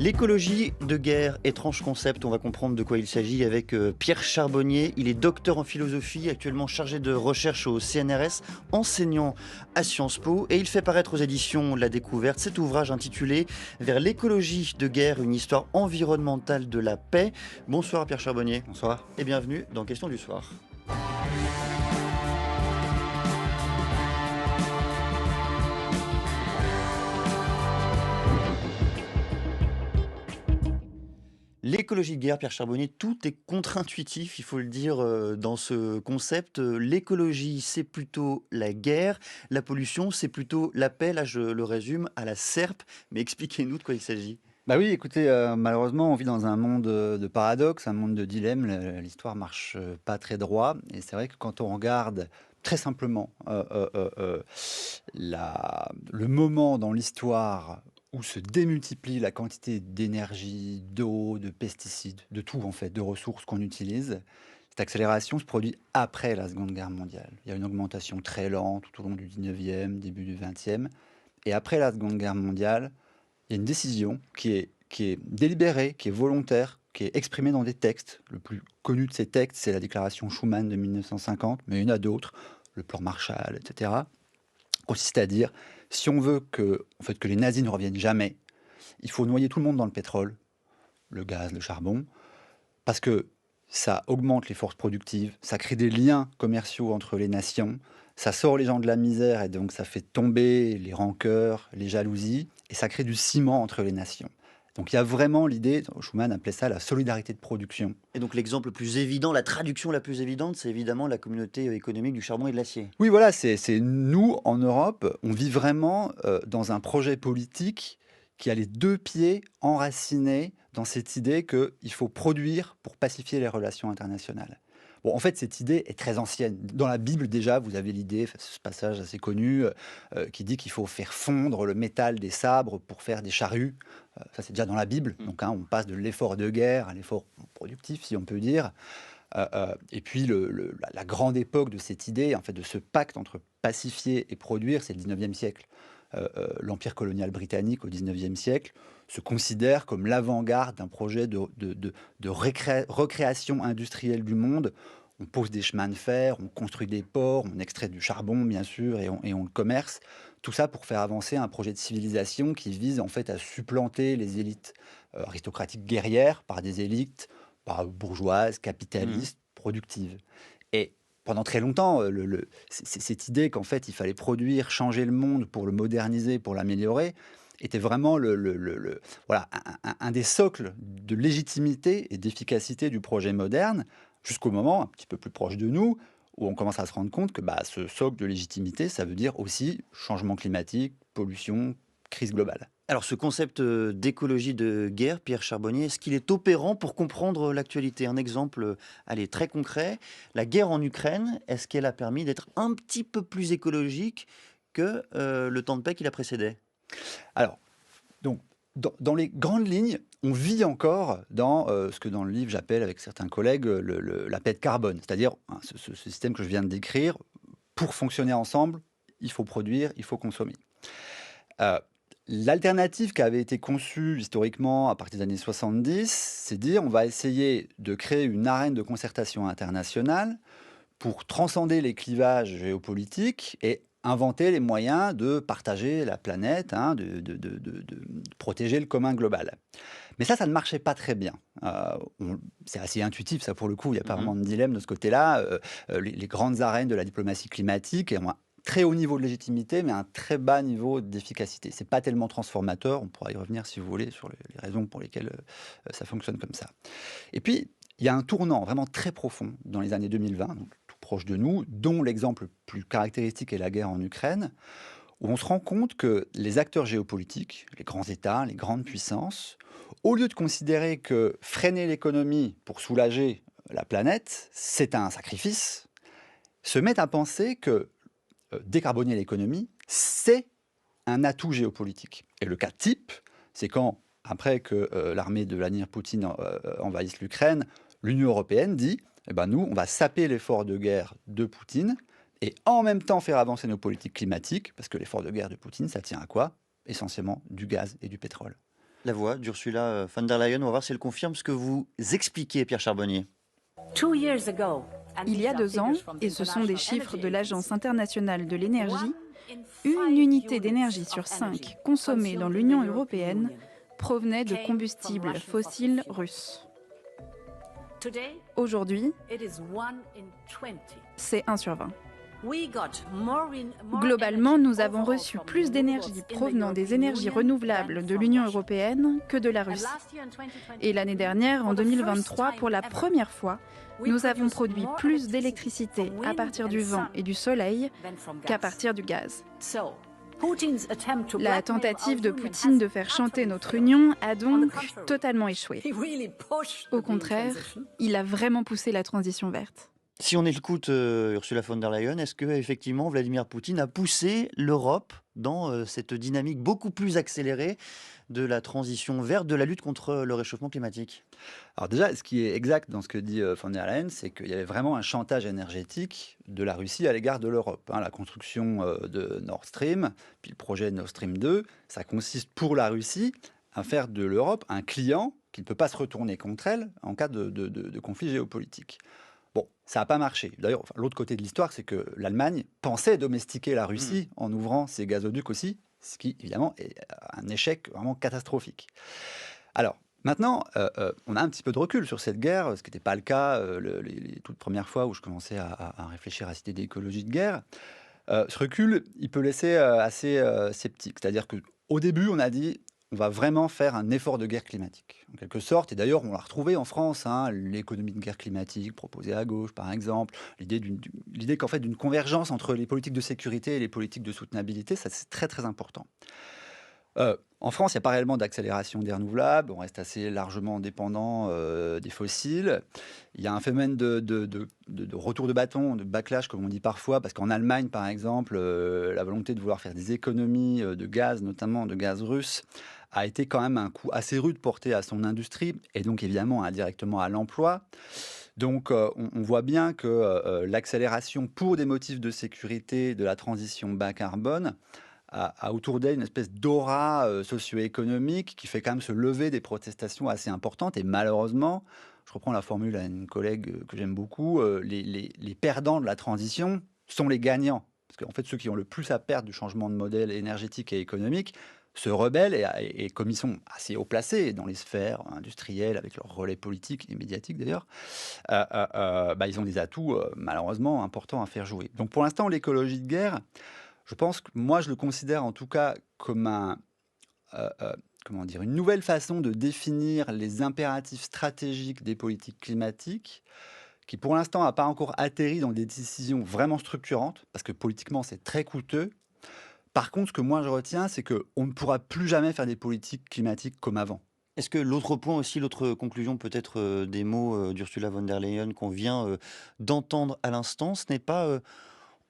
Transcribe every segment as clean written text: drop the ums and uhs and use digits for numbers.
L'écologie de guerre, étrange concept, on va comprendre de quoi il s'agit avec Pierre Charbonnier. Il est docteur en philosophie, actuellement chargé de recherche au CNRS, enseignant à Sciences Po, et il fait paraître aux éditions La Découverte cet ouvrage intitulé Vers l'écologie de guerre, une histoire environnementale de la paix. Bonsoir Pierre Charbonnier. Bonsoir. Et bienvenue dans Question du soir. L'écologie de guerre, Pierre Charbonnier, tout est contre-intuitif, il faut le dire, dans ce concept. L'écologie, c'est plutôt la guerre. La pollution, c'est plutôt la paix. Là, je le résume à la serpe. Mais expliquez-nous de quoi il s'agit. Bah oui, écoutez, malheureusement, on vit dans un monde de paradoxes, un monde de dilemmes. L'histoire marche pas très droit. Et c'est vrai que quand on regarde très simplement le moment dans l'histoire où se démultiplie la quantité d'énergie, d'eau, de pesticides, de tout en fait, de ressources qu'on utilise, cette accélération se produit après la Seconde Guerre mondiale. Il y a une augmentation très lente tout au long du 19e, début du 20e. Et après la Seconde Guerre mondiale, il y a une décision qui est délibérée, qui est volontaire, qui est exprimée dans des textes. Le plus connu de ces textes, c'est la déclaration Schuman de 1950, mais il y en a d'autres, le plan Marshall, etc. Consiste à dire, si on veut que les nazis ne reviennent jamais, il faut noyer tout le monde dans le pétrole, le gaz, le charbon, parce que ça augmente les forces productives, ça crée des liens commerciaux entre les nations, ça sort les gens de la misère et donc ça fait tomber les rancœurs, les jalousies, et ça crée du ciment entre les nations. Donc il y a vraiment l'idée, Schuman appelait ça la solidarité de production. Et donc l'exemple le plus évident, la traduction la plus évidente, c'est évidemment la communauté économique du charbon et de l'acier. Oui, voilà, c'est nous, en Europe, on vit vraiment dans un projet politique qui a les deux pieds enracinés dans cette idée qu'il faut produire pour pacifier les relations internationales. Bon, en fait, cette idée est très ancienne. Dans la Bible, déjà, vous avez l'idée, enfin, ce passage assez connu, qui dit qu'il faut faire fondre le métal des sabres pour faire des charrues. Ça, c'est déjà dans la Bible. Mm. Donc, hein, on passe de l'effort de guerre à l'effort productif, si on peut dire. Et puis la grande époque de cette idée, en fait, de ce pacte entre pacifier et produire, c'est le 19e siècle. L'empire colonial britannique au 19e siècle se considère comme l'avant-garde d'un projet de recréation industrielle du monde. On pose des chemins de fer, on construit des ports, on extrait du charbon bien sûr et on le commerce. Tout ça pour faire avancer un projet de civilisation qui vise en fait à supplanter les élites aristocratiques guerrières par des élites bourgeoises, Mm. capitalistes, productives. Et pendant très longtemps, cette idée qu'en fait il fallait produire, changer le monde pour le moderniser, pour l'améliorer, était vraiment voilà, un des socles de légitimité et d'efficacité du projet moderne, jusqu'au moment, un petit peu plus proche de nous, où on commence à se rendre compte que ce socle de légitimité, ça veut dire aussi changement climatique, pollution, crise globale. Alors ce concept d'écologie de guerre, Pierre Charbonnier, est-ce qu'il est opérant pour comprendre l'actualité? Un exemple, allez, très concret, la guerre en Ukraine, est-ce qu'elle a permis d'être un petit peu plus écologique que le temps de paix qui la précédait? Alors, donc, dans les grandes lignes, on vit encore dans ce que dans le livre j'appelle avec certains collègues la paix de carbone, c'est-à-dire hein, ce système que je viens de décrire. Pour fonctionner ensemble, il faut produire, il faut consommer. Euh, L'alternative qui avait été conçue historiquement à partir des années 70, c'est dire on va essayer de créer une arène de concertation internationale pour transcender les clivages géopolitiques et inventer les moyens de partager la planète, hein, de protéger le commun global. Mais ça ne marchait pas très bien. C'est assez intuitif, ça pour le coup, il n'y a pas Mhm. vraiment de dilemme de ce côté-là. Les grandes arènes de la diplomatie climatique ont un très haut niveau de légitimité, mais un très bas niveau d'efficacité. C'est pas tellement transformateur, on pourra y revenir si vous voulez sur les raisons pour lesquelles ça fonctionne comme ça. Et puis, il y a un tournant vraiment très profond dans les années 2020, donc tout proche de nous, dont l'exemple le plus caractéristique est la guerre en Ukraine, où on se rend compte que les acteurs géopolitiques, les grands États, les grandes puissances, au lieu de considérer que freiner l'économie pour soulager la planète, c'est un sacrifice, se mettent à penser que décarboner l'économie, c'est un atout géopolitique. Et le cas type, c'est quand, après que l'armée de Vladimir Poutine envahisse l'Ukraine, l'Union européenne dit, eh ben nous, on va saper l'effort de guerre de Poutine et en même temps faire avancer nos politiques climatiques, parce que l'effort de guerre de Poutine, ça tient à quoi? Essentiellement du gaz et du pétrole. La voix d'Ursula von der Leyen. On va voir si elle confirme ce que vous expliquez, Pierre Charbonnier. Il y a 2 ans, et ce sont des chiffres de l'Agence internationale de l'énergie, une unité d'énergie sur 5 consommée dans l'Union européenne provenait de combustibles fossiles russes. Aujourd'hui, c'est 1 sur 20. Globalement, nous avons reçu plus d'énergie provenant des énergies renouvelables de l'Union européenne que de la Russie. Et l'année dernière, en 2023, pour la première fois, nous avons produit plus d'électricité à partir du vent et du soleil qu'à partir du gaz. La tentative de Poutine de faire chanter notre union a donc totalement échoué. Au contraire, il a vraiment poussé la transition verte. Si on écoute Ursula von der Leyen, est-ce que effectivement Vladimir Poutine a poussé l'Europe dans cette dynamique beaucoup plus accélérée de la transition verte, de la lutte contre le réchauffement climatique? Alors déjà, ce qui est exact dans ce que dit von der Leyen, c'est qu'il y avait vraiment un chantage énergétique de la Russie à l'égard de l'Europe. La construction de Nord Stream, puis le projet Nord Stream 2, ça consiste pour la Russie à faire de l'Europe un client qui ne peut pas se retourner contre elle en cas de conflit géopolitique. Bon, ça n'a pas marché. D'ailleurs, l'autre côté de l'histoire, c'est que l'Allemagne pensait domestiquer la Russie en ouvrant ses gazoducs aussi, ce qui, évidemment, est un échec vraiment catastrophique. Alors, maintenant, on a un petit peu de recul sur cette guerre, ce qui n'était pas le cas les toutes premières fois où je commençais à réfléchir à cette idée d'écologie de guerre. Ce recul, il peut laisser assez sceptique. C'est-à-dire qu'au début, on a dit on va vraiment faire un effort de guerre climatique, en quelque sorte. Et d'ailleurs, on l'a retrouvé en France, l'économie de guerre climatique proposée à gauche, par exemple. L'idée qu'en fait, d'une convergence entre les politiques de sécurité et les politiques de soutenabilité, ça, c'est très, très important. En France, il n'y a pas réellement d'accélération des renouvelables. On reste assez largement dépendant des fossiles. Il y a un phénomène de retour de bâton, de backlash, comme on dit parfois, parce qu'en Allemagne, par exemple, la volonté de vouloir faire des économies de gaz, notamment de gaz russe, a été quand même un coup assez rude porté à son industrie, et donc évidemment indirectement à l'emploi. Donc on voit bien que l'accélération pour des motifs de sécurité de la transition bas carbone a autour d'elle une espèce d'aura socio-économique qui fait quand même se lever des protestations assez importantes. Et malheureusement, je reprends la formule à une collègue que j'aime beaucoup, les perdants de la transition sont les gagnants. Parce qu'en fait, ceux qui ont le plus à perdre du changement de modèle énergétique et économique se rebellent et comme ils sont assez haut placés dans les sphères industrielles, avec leur relais politique et médiatique d'ailleurs, ils ont des atouts malheureusement importants à faire jouer. Donc pour l'instant, l'écologie de guerre, je pense que moi, je le considère en tout cas comme une nouvelle façon de définir les impératifs stratégiques des politiques climatiques, qui pour l'instant n'a pas encore atterri dans des décisions vraiment structurantes, parce que politiquement, c'est très coûteux. Par contre, ce que moi je retiens, c'est qu'on ne pourra plus jamais faire des politiques climatiques comme avant. Est-ce que l'autre point aussi, l'autre conclusion peut-être des mots d'Ursula von der Leyen qu'on vient d'entendre à l'instant, ce n'est pas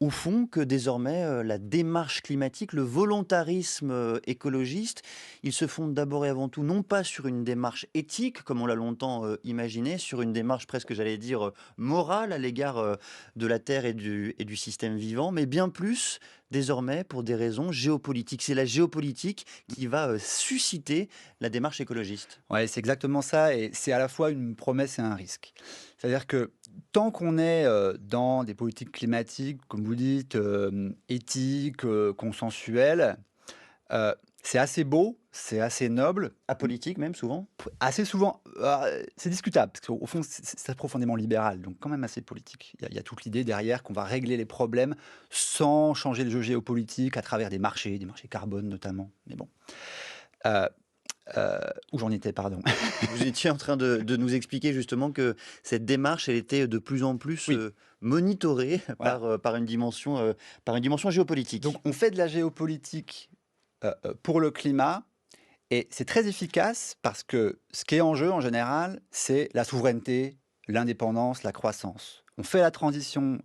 au fond que désormais la démarche climatique, le volontarisme écologiste, ils se fondent d'abord et avant tout non pas sur une démarche éthique, comme on l'a longtemps imaginé, sur une démarche presque, j'allais dire, morale à l'égard de la Terre et du système vivant, mais bien plus désormais pour des raisons géopolitiques. C'est la géopolitique qui va susciter la démarche écologiste. Ouais, c'est exactement ça, et c'est à la fois une promesse et un risque. C'est-à-dire que tant qu'on est dans des politiques climatiques, comme vous dites, éthiques, consensuelles, c'est assez beau, c'est assez noble. Apolitique même souvent. Assez souvent, c'est discutable, parce qu'au fond, c'est profondément libéral, donc quand même assez politique. Il y a toute l'idée derrière qu'on va régler les problèmes sans changer le jeu géopolitique à travers des marchés carbone notamment. Mais bon. Où j'en étais, pardon. Vous étiez en train de nous expliquer justement que cette démarche, elle était de plus en plus monitorée par une dimension géopolitique. Donc on fait de la géopolitique pour le climat, et c'est très efficace parce que ce qui est en jeu en général, c'est la souveraineté, l'indépendance, la croissance. On fait la transition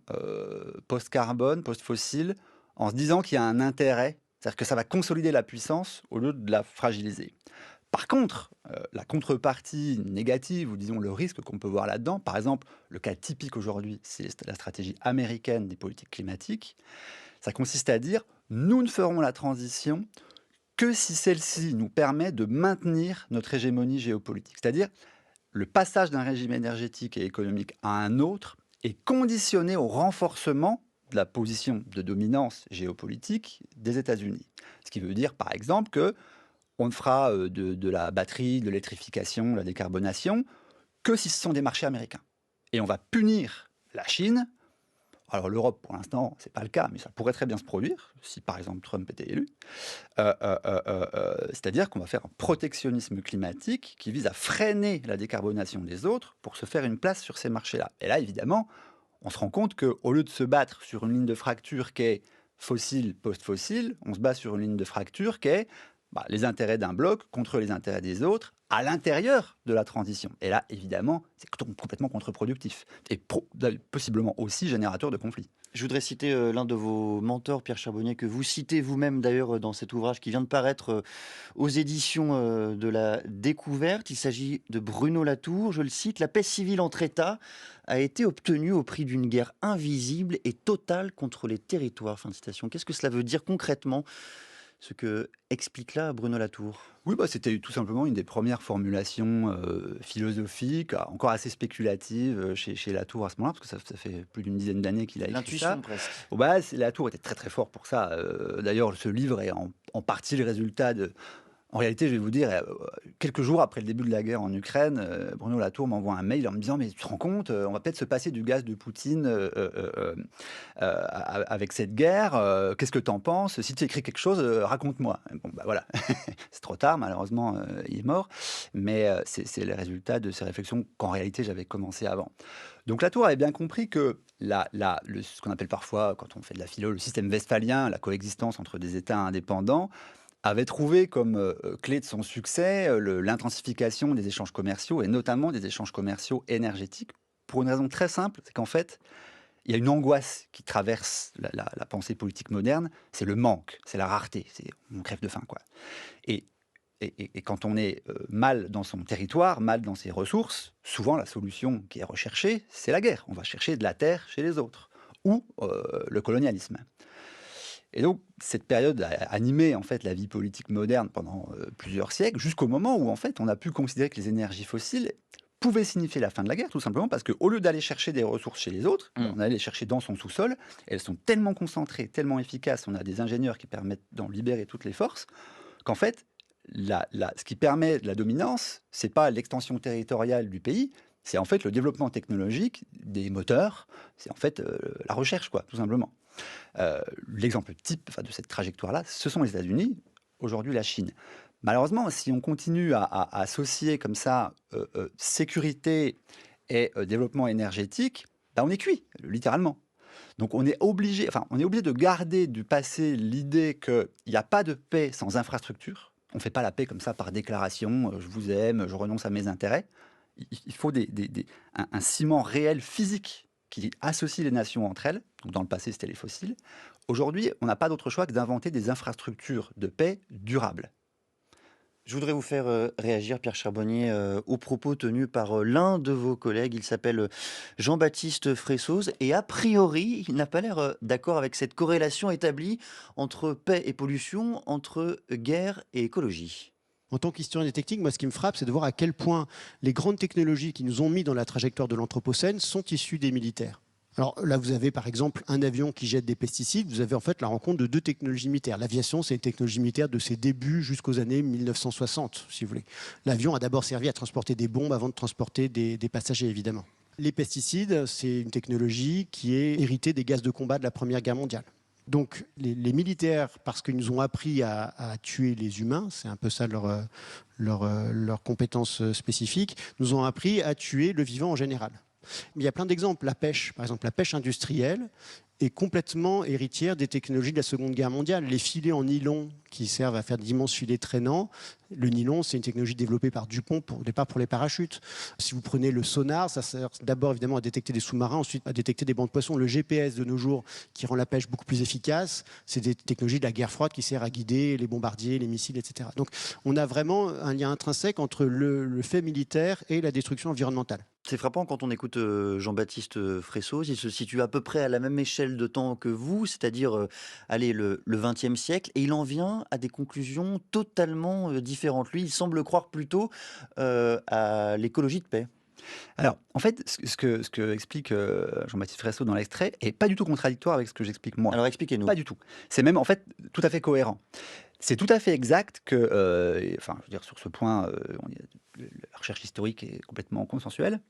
post-carbone, post-fossile, en se disant qu'il y a un intérêt, c'est-à-dire que ça va consolider la puissance au lieu de la fragiliser. Par contre, la contrepartie négative, ou disons le risque qu'on peut voir là-dedans, par exemple, le cas typique aujourd'hui, c'est la stratégie américaine des politiques climatiques, ça consiste à dire, nous ne ferons la transition que si celle-ci nous permet de maintenir notre hégémonie géopolitique. C'est-à-dire, le passage d'un régime énergétique et économique à un autre est conditionné au renforcement de la position de dominance géopolitique des États-Unis. Ce qui veut dire, par exemple, que on ne fera de la batterie, de l'électrification, de la décarbonation, que si ce sont des marchés américains. Et on va punir la Chine. Alors l'Europe, pour l'instant, ce n'est pas le cas, mais ça pourrait très bien se produire, si par exemple Trump était élu. C'est-à-dire qu'on va faire un protectionnisme climatique qui vise à freiner la décarbonation des autres pour se faire une place sur ces marchés-là. Et là, évidemment, on se rend compte qu'au lieu de se battre sur une ligne de fracture qui est fossile, post-fossile, on se bat sur une ligne de fracture qui est les intérêts d'un bloc contre les intérêts des autres à l'intérieur de la transition. Et là, évidemment, c'est complètement contre-productif et possiblement aussi générateur de conflits. Je voudrais citer l'un de vos mentors, Pierre Charbonnier, que vous citez vous-même d'ailleurs dans cet ouvrage qui vient de paraître aux éditions de la Découverte. Il s'agit de Bruno Latour. Je le cite, « La paix civile entre États a été obtenue au prix d'une guerre invisible et totale contre les territoires. » Fin de citation. Qu'est-ce que cela veut dire concrètement, ce que explique là Bruno Latour? Oui, c'était tout simplement une des premières formulations philosophiques, encore assez spéculatives chez Latour à ce moment-là, parce que ça fait plus d'une dizaine d'années qu'il a écrit ça. L'intuition presque. Latour était très très fort pour ça. D'ailleurs, ce livre est en partie le résultat de... En réalité, je vais vous dire, quelques jours après le début de la guerre en Ukraine, Bruno Latour m'envoie un mail en me disant « Mais tu te rends compte, on va peut-être se passer du gaz de Poutine avec cette guerre. Qu'est-ce que tu en penses? Si tu écris quelque chose, raconte-moi. » Bon, voilà, c'est trop tard, malheureusement, il est mort. Mais c'est le résultat de ces réflexions qu'en réalité, j'avais commencé avant. Donc Latour avait bien compris que ce qu'on appelle parfois, quand on fait de la philo, le système westphalien, la coexistence entre des États indépendants, avait trouvé comme clé de son succès l'intensification des échanges commerciaux et notamment des échanges commerciaux énergétiques pour une raison très simple, c'est qu'en fait, il y a une angoisse qui traverse la pensée politique moderne, c'est le manque, c'est la rareté, on crève de faim, quoi. Et quand on est mal dans son territoire, mal dans ses ressources, souvent la solution qui est recherchée, c'est la guerre. On va chercher de la terre chez les autres ou le colonialisme. Et donc, cette période a animé en fait la vie politique moderne pendant plusieurs siècles, jusqu'au moment où en fait on a pu considérer que les énergies fossiles pouvaient signifier la fin de la guerre, tout simplement parce qu'au lieu d'aller chercher des ressources chez les autres, on allait les chercher dans son sous-sol. Elles sont tellement concentrées, tellement efficaces, on a des ingénieurs qui permettent d'en libérer toutes les forces, qu'en fait, ce qui permet la dominance, c'est pas l'extension territoriale du pays, c'est en fait le développement technologique des moteurs, c'est en fait la recherche, quoi, tout simplement. L'exemple type de cette trajectoire-là, ce sont les États-Unis, aujourd'hui la Chine. Malheureusement, si on continue à associer comme ça sécurité et développement énergétique, on est cuit, littéralement. Donc on est obligé de garder du passé l'idée qu'il n'y a pas de paix sans infrastructure. On ne fait pas la paix comme ça par déclaration, je vous aime, je renonce à mes intérêts. Il faut un ciment réel physique qui associe les nations entre elles. Donc dans le passé, c'était les fossiles. Aujourd'hui, on n'a pas d'autre choix que d'inventer des infrastructures de paix durables. Je voudrais vous faire réagir, Pierre Charbonnier, aux propos tenus par l'un de vos collègues. Il s'appelle Jean-Baptiste Fressoz et a priori, il n'a pas l'air d'accord avec cette corrélation établie entre paix et pollution, entre guerre et écologie. En tant qu'historien des techniques, moi, ce qui me frappe, c'est de voir à quel point les grandes technologies qui nous ont mis dans la trajectoire de l'Anthropocène sont issues des militaires. Alors là, vous avez par exemple un avion qui jette des pesticides. Vous avez en fait la rencontre de deux technologies militaires. L'aviation, c'est une technologie militaire de ses débuts jusqu'aux années 1960, si vous voulez. L'avion a d'abord servi à transporter des bombes avant de transporter des passagers, évidemment. Les pesticides, c'est une technologie qui est héritée des gaz de combat de la Première Guerre mondiale. Donc les militaires, parce qu'ils nous ont appris à tuer les humains, c'est un peu ça leur compétence spécifique, nous ont appris à tuer le vivant en général. Mais il y a plein d'exemples. La pêche, par exemple, la pêche industrielle est complètement héritière des technologies de la Seconde Guerre mondiale. Les filets en nylon qui servent à faire d'immenses filets traînants, le nylon, c'est une technologie développée par Dupont au départ pour les parachutes. Si vous prenez le sonar, ça sert d'abord évidemment à détecter des sous-marins, ensuite à détecter des bancs de poissons. Le GPS de nos jours qui rend la pêche beaucoup plus efficace, c'est des technologies de la guerre froide qui servent à guider les bombardiers, les missiles, etc. Donc on a vraiment un lien intrinsèque entre le fait militaire et la destruction environnementale. C'est frappant quand on écoute Jean-Baptiste Fressoz, il se situe à peu près à la même échelle échelle de temps que vous, c'est-à-dire allez, le XXe siècle, et il en vient à des conclusions totalement différentes. Lui, il semble croire plutôt à l'écologie de paix. Alors, en fait, ce que explique Jean-Baptiste Fresso dans l'extrait est pas du tout contradictoire avec ce que j'explique moi. Alors expliquez-nous. Pas du tout. C'est même en fait tout à fait cohérent. C'est tout à fait exact que, enfin, je veux dire, sur ce point, la recherche historique est complètement consensuelle.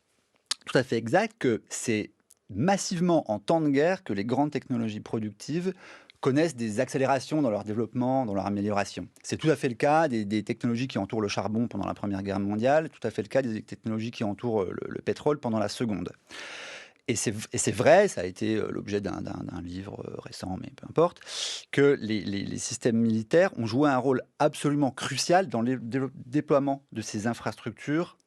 Tout à fait exact que c'est massivement en temps de guerre que les grandes technologies productives connaissent des accélérations dans leur développement, dans leur amélioration. C'est tout à fait le cas des technologies qui entourent le charbon pendant la Première Guerre mondiale, tout à fait le cas des technologies qui entourent le pétrole pendant la Seconde. Et c'est vrai, ça a été l'objet d'un livre récent, mais peu importe, que les systèmes militaires ont joué un rôle absolument crucial dans le déploiement de ces infrastructures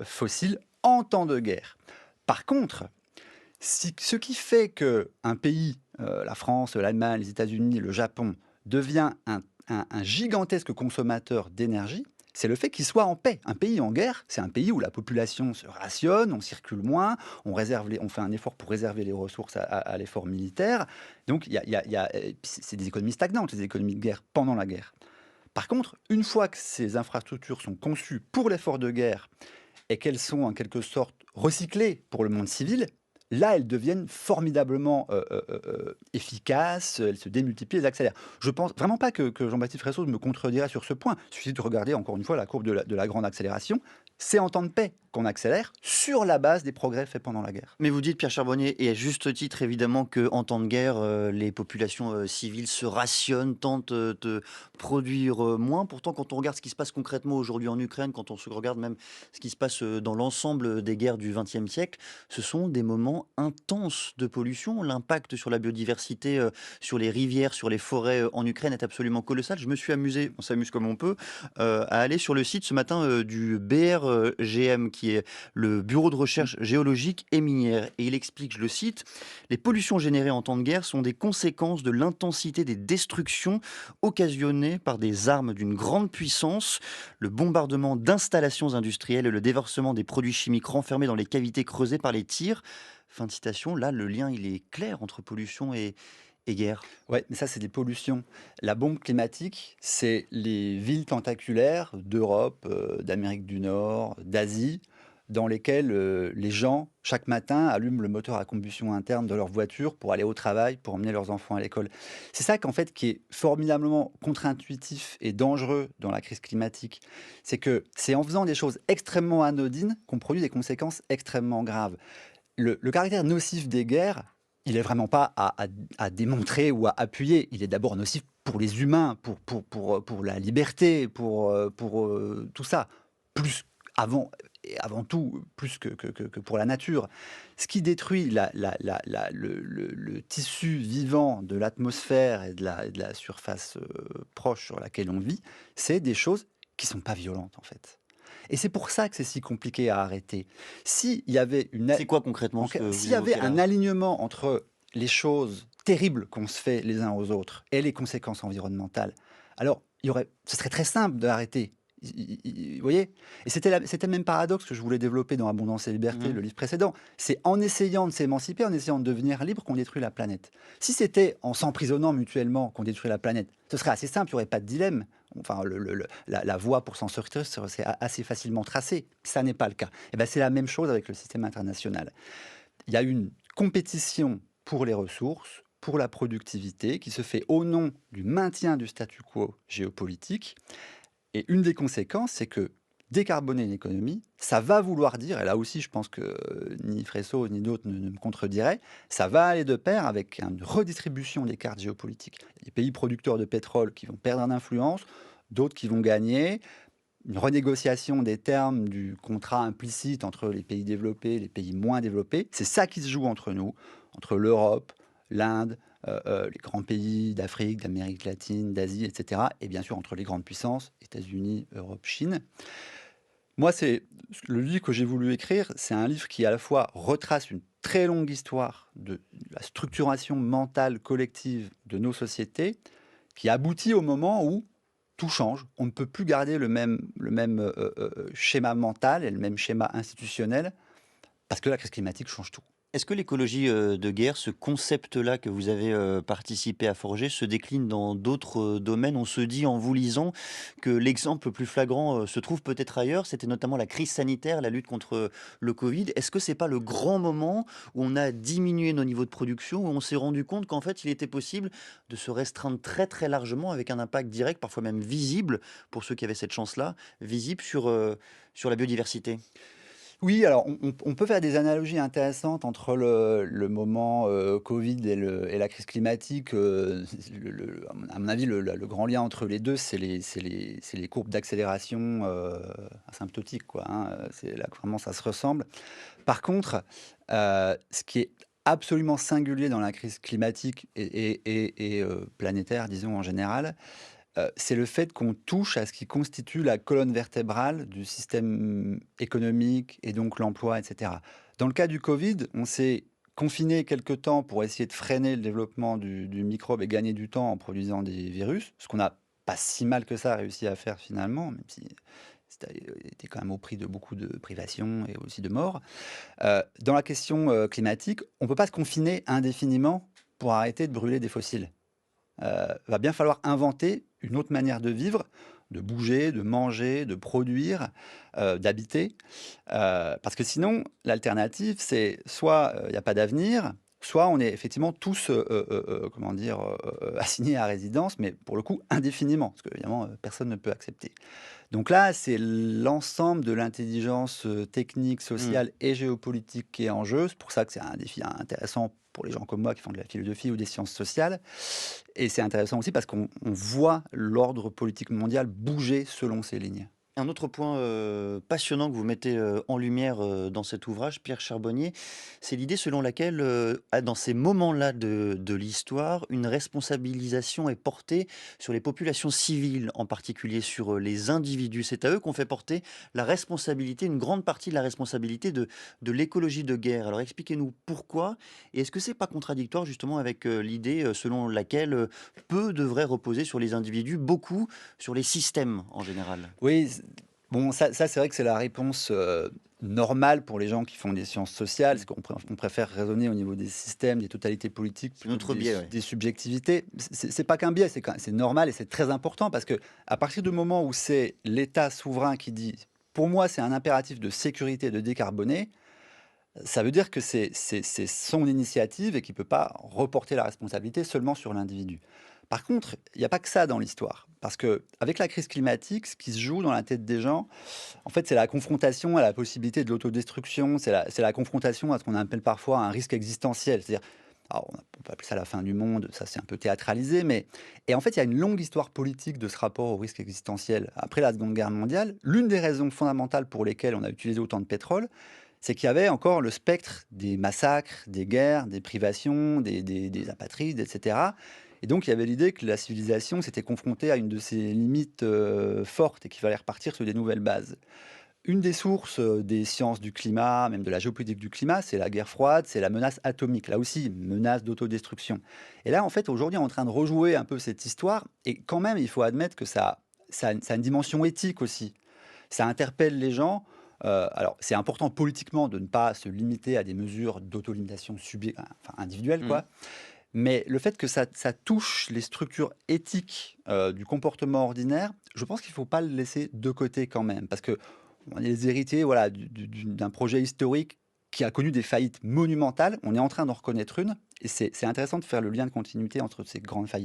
fossiles en temps de guerre. Par contre, ce qui fait qu'un pays, la France, l'Allemagne, les États-Unis, le Japon, devient un gigantesque consommateur d'énergie, c'est le fait qu'il soit en paix. Un pays en guerre, c'est un pays où la population se rationne, on circule moins, on fait un effort pour réserver les ressources à l'effort militaire. Donc, c'est des économies stagnantes, les économies de guerre pendant la guerre. Par contre, une fois que ces infrastructures sont conçues pour l'effort de guerre et qu'elles sont en quelque sorte recyclées pour le monde civil, là, elles deviennent formidablement efficaces, elles se démultiplient, elles accélèrent. Je pense vraiment pas que Jean-Baptiste Fresso me contredirait sur ce point. Il suffit de regarder encore une fois la courbe de la grande accélération. C'est en temps de paix qu'on accélère sur la base des progrès faits pendant la guerre. Mais vous dites, Pierre Charbonnier, et à juste titre évidemment, qu'en temps de guerre, les populations civiles se rationnent, tentent de produire moins. Pourtant, quand on regarde ce qui se passe concrètement aujourd'hui en Ukraine, quand on se regarde même ce qui se passe dans l'ensemble des guerres du XXe siècle, ce sont des moments intenses de pollution. L'impact sur la biodiversité, sur les rivières, sur les forêts en Ukraine est absolument colossal. Je me suis amusé, on s'amuse comme on peut, à aller sur le site ce matin du BRGM, qui est le Bureau de recherche géologique et minière. Et il explique, je le cite, « Les pollutions générées en temps de guerre sont des conséquences de l'intensité des destructions occasionnées par des armes d'une grande puissance, le bombardement d'installations industrielles et le déversement des produits chimiques renfermés dans les cavités creusées par les tirs. » Fin de citation. Là, le lien, il est clair entre pollution et guerre. Ouais, mais ça, c'est des pollutions. La bombe climatique, c'est les villes tentaculaires d'Europe, d'Amérique du Nord, d'Asie, dans lesquelles les gens, chaque matin, allument le moteur à combustion interne de leur voiture pour aller au travail, pour emmener leurs enfants à l'école. C'est ça qu'en fait, qui est formidablement contre-intuitif et dangereux dans la crise climatique. C'est que c'est en faisant des choses extrêmement anodines qu'on produit des conséquences extrêmement graves. Le caractère nocif des guerres, il n'est vraiment pas à démontrer ou à appuyer. Il est d'abord nocif pour les humains, pour la liberté, pour tout ça. Plus avant tout, plus que pour la nature. Ce qui détruit le tissu vivant de l'atmosphère et de la surface proche sur laquelle on vit, c'est des choses qui ne sont pas violentes, en fait. Et c'est pour ça que c'est si compliqué à arrêter. S'il y avait C'est quoi concrètement ce que s'il vous y avait évoquez là un alignement entre les choses terribles qu'on se fait les uns aux autres et les conséquences environnementales, alors ce serait très simple d'arrêter. Vous voyez. Et c'était le même paradoxe que je voulais développer dans Abondance et Liberté, le livre précédent. C'est en essayant de s'émanciper, en essayant de devenir libre qu'on détruit la planète. Si c'était en s'emprisonnant mutuellement qu'on détruit la planète, ce serait assez simple, il n'y aurait pas de dilemme. Enfin, la voie pour s'en sortir serait assez facilement tracée. Ça n'est pas le cas. Et ben, c'est la même chose avec le système international. Il y a une compétition pour les ressources, pour la productivité, qui se fait au nom du maintien du statu quo géopolitique. Et une des conséquences, c'est que décarboner une économie, ça va vouloir dire, et là aussi je pense que ni Fresso ni d'autres ne me contrediraient, ça va aller de pair avec une redistribution des cartes géopolitiques. Les pays producteurs de pétrole qui vont perdre en influence, d'autres qui vont gagner, une renégociation des termes du contrat implicite entre les pays développés et les pays moins développés. C'est ça qui se joue entre nous, entre l'Europe, l'Inde, les grands pays d'Afrique, d'Amérique latine, d'Asie, etc. Et bien sûr entre les grandes puissances, États-Unis, Europe, Chine. Moi, c'est le livre que j'ai voulu écrire, c'est un livre qui à la fois retrace une très longue histoire de la structuration mentale collective de nos sociétés, qui aboutit au moment où tout change. On ne peut plus garder le même schéma mental et le même schéma institutionnel, parce que la crise climatique change tout. Est-ce que l'écologie de guerre, ce concept-là que vous avez participé à forger, se décline dans d'autres domaines? On se dit en vous lisant que l'exemple le plus flagrant se trouve peut-être ailleurs. C'était notamment la crise sanitaire, la lutte contre le Covid. Est-ce que c'est pas le grand moment où on a diminué nos niveaux de production, où on s'est rendu compte qu'en fait, il était possible de se restreindre très très largement avec un impact direct, parfois même visible, pour ceux qui avaient cette chance-là, visible sur la biodiversité? Oui, alors on peut faire des analogies intéressantes entre le moment Covid et la crise climatique. À mon avis, le grand lien entre les deux, c'est les courbes d'accélération asymptotiques, quoi, hein. C'est là que vraiment ça se ressemble. Par contre, ce qui est absolument singulier dans la crise climatique et planétaire, disons en général, c'est le fait qu'on touche à ce qui constitue la colonne vertébrale du système économique et donc l'emploi, et cetera. Dans le cas du Covid, on s'est confiné quelque temps pour essayer de freiner le développement du microbe et gagner du temps en produisant des virus, ce qu'on n'a pas si mal que ça réussi à faire finalement, même si c'était était quand même au prix de beaucoup de privations et aussi de morts. Dans la question, climatique, on ne peut pas se confiner indéfiniment pour arrêter de brûler des fossiles. Va bien falloir inventer une autre manière de vivre, de bouger, de manger, de produire, d'habiter. Parce que sinon, l'alternative, c'est soit il n'y a pas d'avenir, soit on est effectivement tous, comment dire, assignés à résidence, mais pour le coup indéfiniment, parce qu'évidemment, personne ne peut accepter. Donc là, c'est l'ensemble de l'intelligence technique, Mmh. sociale et géopolitique qui est en jeu. C'est pour ça que c'est un défi intéressant pour les gens comme moi qui font de la philosophie ou des sciences sociales. Et c'est intéressant aussi parce qu'on voit l'ordre politique mondial bouger selon ces lignes. Un autre point passionnant que vous mettez en lumière dans cet ouvrage, Pierre Charbonnier, c'est l'idée selon laquelle, dans ces moments-là de l'histoire, une responsabilisation est portée sur les populations civiles, en particulier sur les individus. C'est à eux qu'on fait porter la responsabilité, une grande partie de la responsabilité de l'écologie de guerre. Alors expliquez-nous pourquoi, et est-ce que c'est pas contradictoire justement avec l'idée selon laquelle peu devrait reposer sur les individus, beaucoup sur les systèmes en général? Oui, bon, ça c'est vrai que c'est la réponse normale pour les gens qui font des sciences sociales, c'est qu'on on préfère raisonner au niveau des systèmes, des totalités politiques, C'est plutôt que notre biais, ouais. des subjectivités. C'est pas qu'un biais, c'est normal et c'est très important parce que à partir du moment où c'est l'État souverain qui dit, pour moi, c'est un impératif de sécurité de décarboner, ça veut dire que c'est son initiative et qu'il ne peut pas reporter la responsabilité seulement sur l'individu. Par contre, il n'y a pas que ça dans l'histoire. Parce qu'avec la crise climatique, ce qui se joue dans la tête des gens, en fait, c'est la confrontation à la possibilité de l'autodestruction, c'est la confrontation à ce qu'on appelle parfois un risque existentiel. C'est-à-dire, alors, on peut appeler ça la fin du monde, ça c'est un peu théâtralisé, mais... Et en fait, il y a une longue histoire politique de ce rapport au risque existentiel. Après la Seconde Guerre mondiale, l'une des raisons fondamentales pour lesquelles on a utilisé autant de pétrole, c'est qu'il y avait encore le spectre des massacres, des guerres, des privations, des apatrides, etc. Et donc, il y avait l'idée que la civilisation s'était confrontée à une de ses limites fortes et qu'il fallait repartir sur des nouvelles bases. Une des sources des sciences du climat, même de la géopolitique du climat, c'est la guerre froide, c'est la menace atomique. Là aussi, menace d'autodestruction. Et là, en fait, aujourd'hui, on est en train de rejouer un peu cette histoire. Et quand même, il faut admettre que ça a une dimension éthique aussi. Ça interpelle les gens. Alors, c'est important politiquement de ne pas se limiter à des mesures d'autolimitation enfin, individuelle, Mmh. quoi. Mais le fait que ça touche les structures éthiques du comportement ordinaire, je pense qu'il ne faut pas le laisser de côté quand même. Parce que on est les héritiers, voilà, d'un projet historique qui a connu des faillites monumentales. On est en train d'en reconnaître une. Et c'est intéressant de faire le lien de continuité entre ces grandes faillites.